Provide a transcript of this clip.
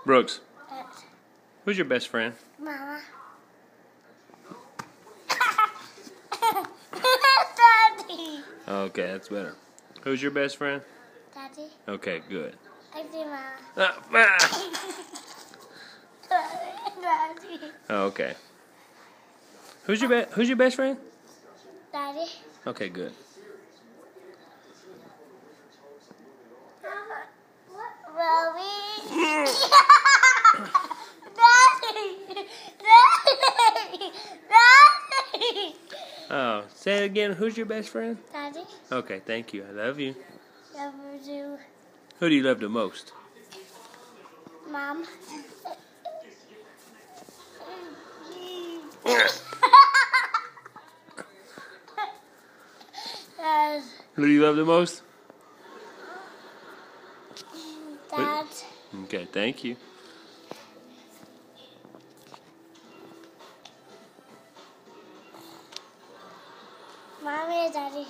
Brooks, who's your best friend? Mama. Daddy. Okay, that's better. Who's your best friend? Daddy. Okay, good. Daddy, Mama. Daddy. Okay. Who's your best friend? Daddy. Okay, good. Mommy. Daddy. Daddy. Daddy. Oh, say it again. Who's your best friend? Daddy. Okay, thank you. I love you. Love you. Who do you love the most? Mom. Who do you love the most? Dad. Okay, thank you. Mommy, Daddy.